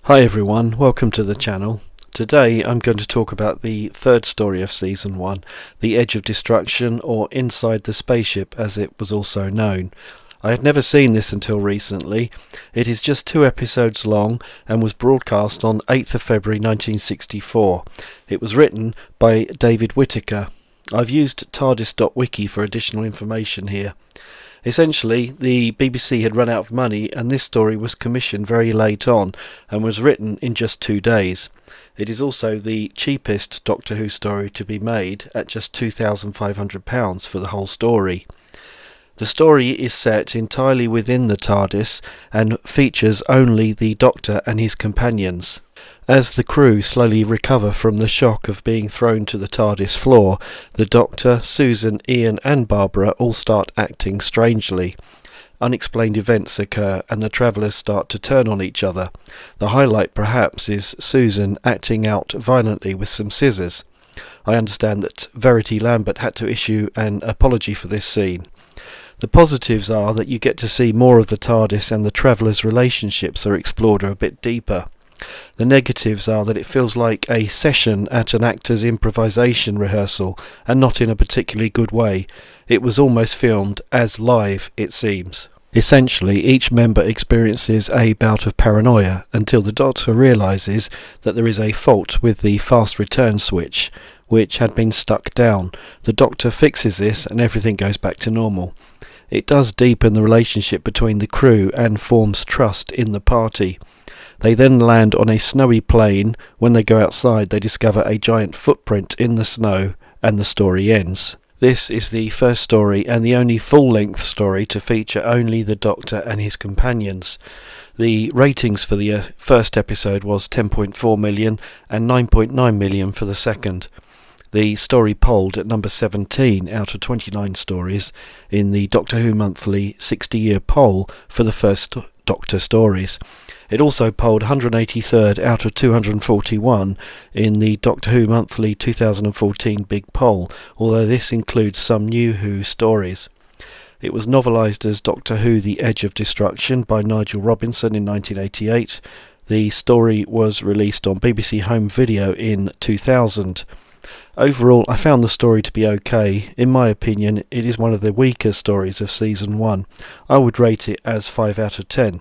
Hi everyone, welcome to the channel. Today I'm going to talk about the third story of Season 1, The Edge of Destruction, or Inside the Spaceship as it was also known. I had never seen this until recently. It is just 2 episodes long and was broadcast on 8th of February 1964. It was written by David Whittaker. I've used TARDIS.wiki for additional information here. Essentially, the BBC had run out of money and this story was commissioned very late on and was written in just 2 days. It is also the cheapest Doctor Who story to be made at just £2,500 for the whole story. The story is set entirely within the TARDIS and features only the Doctor and his companions. As the crew slowly recover from the shock of being thrown to the TARDIS floor, the Doctor, Susan, Ian and Barbara all start acting strangely. Unexplained events occur and the travellers start to turn on each other. The highlight perhaps is Susan acting out violently with some scissors. I understand that Verity Lambert had to issue an apology for this scene. The positives are that you get to see more of the TARDIS and the travellers' relationships are explored a bit deeper. The negatives are that it feels like a session at an actor's improvisation rehearsal and not in a particularly good way. It was almost filmed as live, it seems. Essentially, each member experiences a bout of paranoia until the Doctor realises that there is a fault with the fast return switch, which had been stuck down. The Doctor fixes this and everything goes back to normal. It does deepen the relationship between the crew and forms trust in the party. They then land on a snowy plain. When they go outside, they discover a giant footprint in the snow, and the story ends. This is the first story and the only full-length story to feature only the Doctor and his companions. The ratings for the first episode was 10.4 million and 9.9 million for the second. The story polled at number 17 out of 29 stories in the Doctor Who Monthly 60-year poll for the first Doctor stories. It also polled 183rd out of 241 in the Doctor Who Monthly 2014 Big Poll, although this includes some new Who stories. It was novelised as Doctor Who The Edge of Destruction by Nigel Robinson in 1988. The story was released on BBC Home Video in 2000. Overall, I found the story to be okay. In my opinion, it is one of the weaker stories of Season 1. I would rate it as 5 out of 10.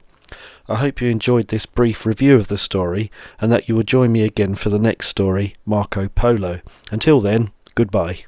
I hope you enjoyed this brief review of the story and that you will join me again for the next story, Marco Polo. Until then, goodbye.